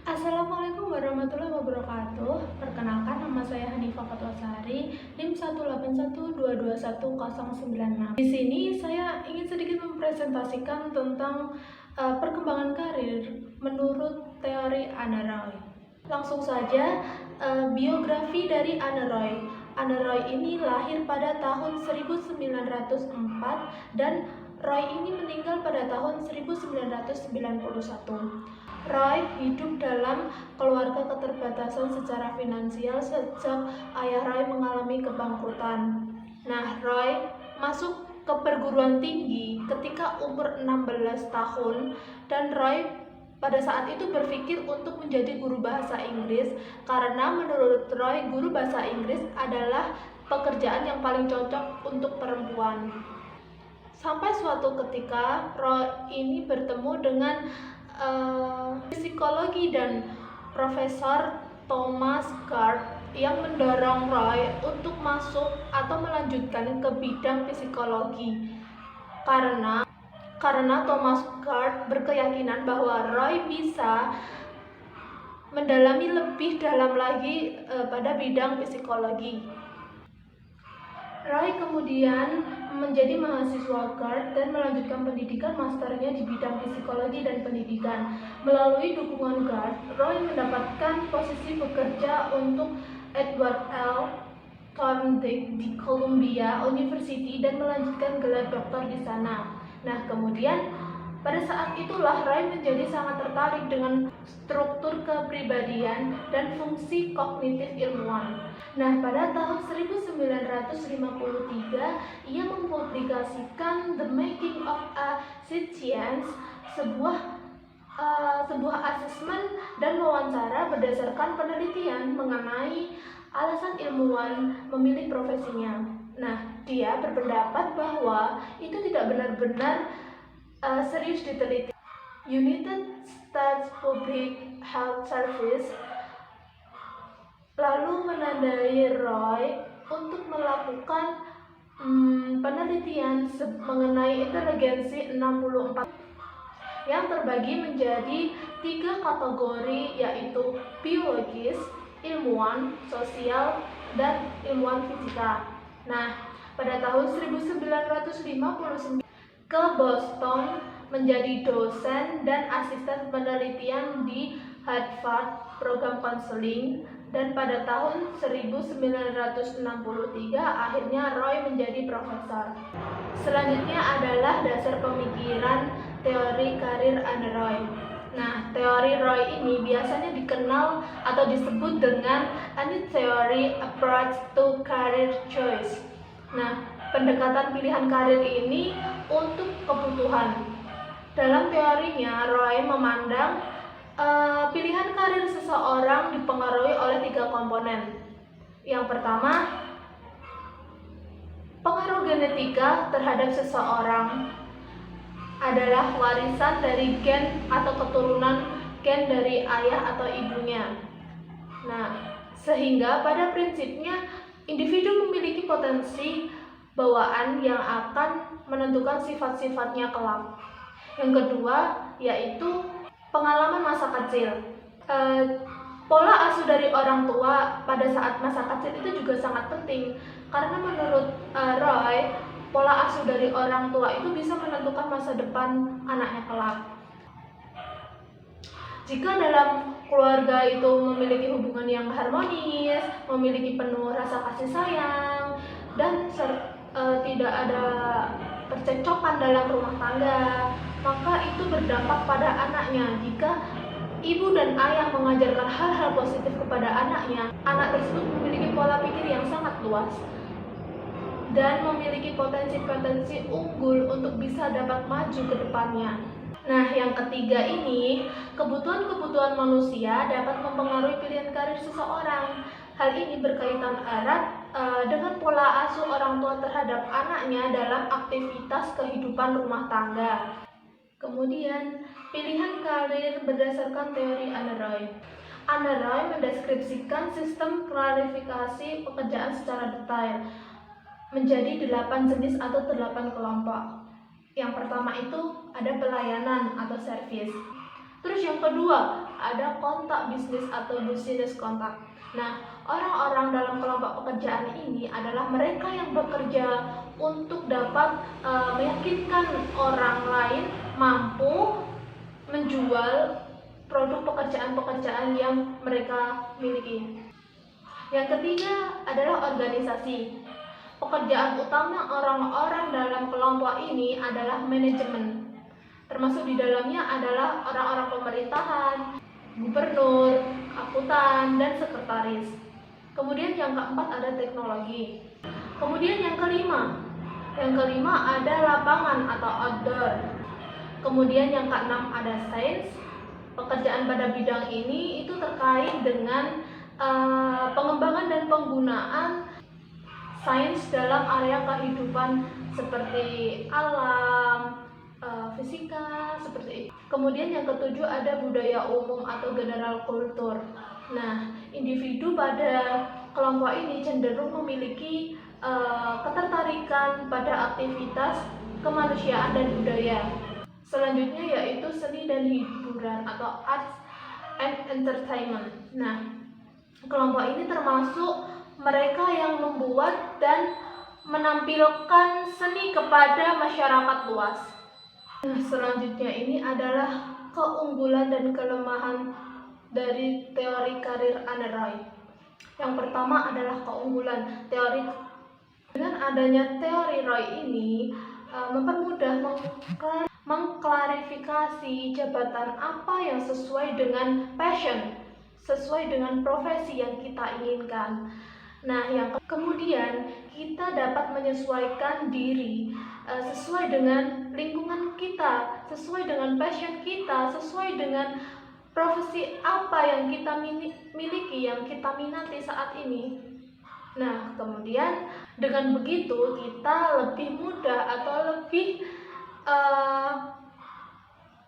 Assalamualaikum warahmatullahi wabarakatuh. Perkenalkan, nama saya Hanifah Fatwasari, NIM 181221096. Di sini saya ingin sedikit mempresentasikan tentang perkembangan karir menurut teori Anna Roy. Langsung saja, biografi dari Anna Roy. Anna Roy ini lahir pada tahun 1904 dan Roy ini meninggal pada tahun 1991. Roy hidup dalam keluarga keterbatasan secara finansial sejak ayah Roy mengalami kebangkrutan. Nah, Roy masuk ke perguruan tinggi ketika umur 16 tahun dan Roy pada saat itu berpikir untuk menjadi guru bahasa Inggris karena menurut Roy guru bahasa Inggris adalah pekerjaan yang paling cocok untuk perempuan. Sampai suatu ketika Roy ini bertemu dengan psikologi dan Profesor Thomas Gard yang mendorong Roy untuk masuk atau melanjutkan ke bidang psikologi karena Thomas Gard berkeyakinan bahwa Roy bisa mendalami lebih dalam lagi pada bidang psikologi. Roy kemudian menjadi mahasiswa Gard dan melanjutkan pendidikan masternya di bidang psikologi dan pendidikan. Melalui dukungan Gard, Roy mendapatkan posisi bekerja untuk Edward L. Thorndike di Columbia University dan melanjutkan gelar doktor di sana. Nah, kemudian pada saat itulah Roy menjadi sangat tertarik dengan struktur kepribadian dan fungsi kognitif ilmuwan. Nah, pada tahun 1953, ia mempublikasikan The Making of a Science, sebuah asesmen dan wawancara berdasarkan penelitian mengenai alasan ilmuwan memilih profesinya. Nah, dia berpendapat bahwa itu tidak benar-benar serius diteliti. United States Public Health Service lalu menandai Roy untuk melakukan penelitian mengenai inteligensi 64 yang terbagi menjadi 3 kategori, yaitu biologis, ilmuwan sosial, dan ilmuwan fisika. Nah, pada tahun 1959 ke Boston menjadi dosen dan asisten penelitian di Harvard Program Counseling, dan pada tahun 1963 akhirnya Roy menjadi profesor. Selanjutnya adalah dasar pemikiran teori karir Anna Roy. Nah, teori Roy ini biasanya dikenal atau disebut dengan Anna Theory Approach to Career Choice. Nah, pendekatan pilihan karir ini untuk kebutuhan. Dalam teorinya, Roy memandang pilihan karir seseorang dipengaruhi oleh 3 komponen. Yang pertama, pengaruh genetika terhadap seseorang adalah warisan dari gen atau keturunan gen dari ayah atau ibunya. Nah, sehingga pada prinsipnya individu memiliki potensi bawaan yang akan menentukan sifat-sifatnya kelak. Yang kedua, yaitu pengalaman masa kecil. Pola asuh dari orang tua pada saat masa kecil itu juga sangat penting, karena menurut Roy, pola asuh dari orang tua itu bisa menentukan masa depan anaknya kelak. Jika dalam keluarga itu memiliki hubungan yang harmonis, memiliki penuh rasa kasih sayang, dan tidak ada percekcokan dalam rumah tangga, maka itu berdampak pada anaknya. Jika ibu dan ayah mengajarkan hal-hal positif kepada anaknya, anak tersebut memiliki pola pikir yang sangat luas dan memiliki potensi-potensi unggul untuk bisa dapat maju ke depannya. Nah, yang ketiga ini, kebutuhan-kebutuhan manusia dapat mempengaruhi pilihan karir seseorang. Hal ini berkaitan erat dengan pola asuh orang tua terhadap anaknya dalam aktivitas kehidupan rumah tangga. Kemudian, pilihan karir berdasarkan teori Anna Roy. Anna Roy mendeskripsikan sistem klasifikasi pekerjaan secara detail menjadi 8 jenis atau 8 kelompok. Yang pertama itu ada pelayanan atau service. Terus yang kedua, ada kontak bisnis atau business kontak. Nah, orang-orang dalam kelompok pekerjaan ini adalah mereka yang bekerja untuk dapat meyakinkan orang lain mampu menjual produk pekerjaan-pekerjaan yang mereka miliki. Yang ketiga adalah organisasi. Pekerjaan utama orang-orang dalam kelompok ini adalah manajemen. Termasuk di dalamnya adalah orang-orang pemerintahan, gubernur, akuntan, dan sekretaris. Kemudian yang keempat ada teknologi. Kemudian yang kelima ada lapangan atau outdoor. Kemudian yang keenam ada sains. Pekerjaan pada bidang ini itu terkait dengan pengembangan dan penggunaan sains dalam area kehidupan seperti alam, fisika, seperti itu. Kemudian yang ketujuh ada budaya umum atau general kultur. Nah, individu pada kelompok ini cenderung memiliki ketertarikan pada aktivitas kemanusiaan dan budaya. Selanjutnya yaitu seni dan hiburan atau arts and entertainment. Nah, kelompok ini termasuk mereka yang membuat dan menampilkan seni kepada masyarakat luas. Nah, selanjutnya ini adalah keunggulan dan kelemahan dari teori karir Anne Roy. Yang pertama adalah keunggulan teori. Dengan adanya teori Roy ini mempermudah mengklarifikasi jabatan apa yang sesuai dengan passion, sesuai dengan profesi yang kita inginkan. Nah, yang kemudian kita dapat menyesuaikan diri sesuai dengan lingkungan kita, sesuai dengan passion kita, sesuai dengan profesi apa yang kita miliki, yang kita minati saat ini. Nah, kemudian dengan begitu kita lebih mudah atau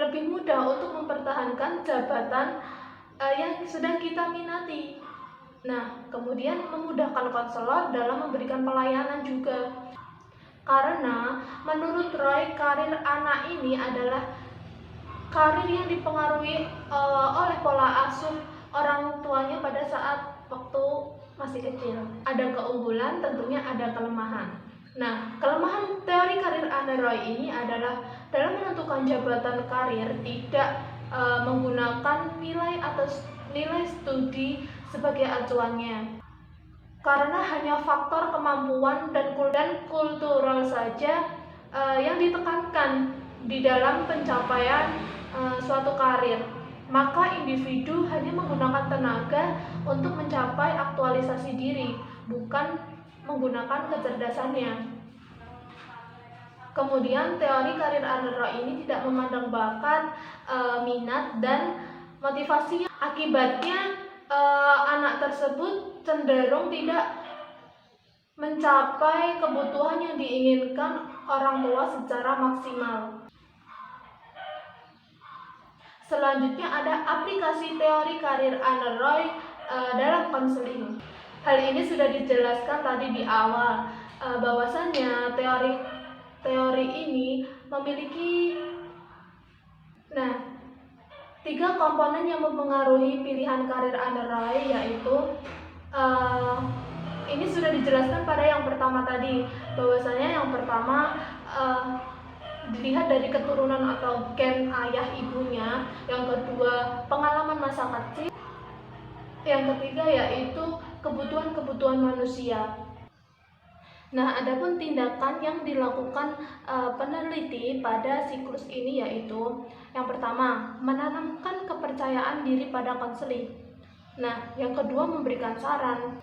lebih mudah untuk mempertahankan jabatan yang sedang kita minati. Nah, kemudian memudahkan konselor dalam memberikan pelayanan juga. Karena menurut Roy, karir anak ini adalah karir yang dipengaruhi oleh pola asuh orang tuanya pada saat waktu masih kecil. Ada keunggulan, tentunya ada kelemahan. Nah, kelemahan teori karir Anne Roy ini adalah dalam menentukan jabatan karir tidak menggunakan nilai atau nilai studi sebagai acuannya, karena hanya faktor kemampuan dan kultural saja yang ditekankan di dalam pencapaian suatu karir. Maka individu hanya menggunakan tenaga untuk mencapai aktualisasi diri, bukan menggunakan kecerdasannya. Kemudian teori karir Anne Roy ini tidak memandang bakat, minat, dan motivasi. Akibatnya anak tersebut cenderung tidak mencapai kebutuhan yang diinginkan orang tua secara maksimal. Selanjutnya ada aplikasi teori karir Anne Roy dalam konseling. Hal ini sudah dijelaskan tadi di awal, bahwasannya teori ini memiliki 3 komponen yang mempengaruhi pilihan karir Anne Roy, yaitu ini sudah dijelaskan pada yang pertama tadi, bahwasanya yang pertama dilihat dari keturunan atau gen ayah ibunya, yang kedua pengalaman masa kecil, yang ketiga yaitu kebutuhan manusia. Nah, adapun tindakan yang dilakukan peneliti pada siklus ini yaitu yang pertama, menanamkan kepercayaan diri pada konseling. Nah, yang kedua memberikan saran.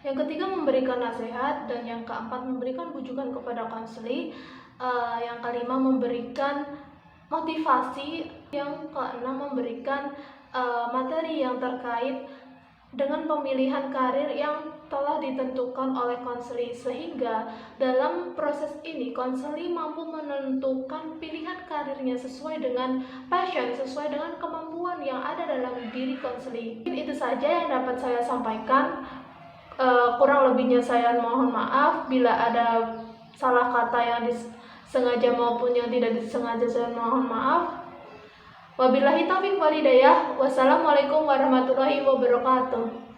Yang ketiga memberikan nasihat, dan yang keempat memberikan bujukan kepada konseling. Yang kelima memberikan motivasi. Yang keenam memberikan materi yang terkait dengan pemilihan karir yang telah ditentukan oleh konseling, sehingga dalam proses ini konseling mampu menentukan pilihan karirnya sesuai dengan passion, sesuai dengan kemampuan yang ada dalam diri konseling. Itu saja yang dapat saya sampaikan. Kurang lebihnya saya mohon maaf. Bila ada salah kata yang disengaja maupun yang tidak disengaja, saya mohon maaf. Wabillahi taufiq walhidayah. Wassalamualaikum warahmatullahi wabarakatuh.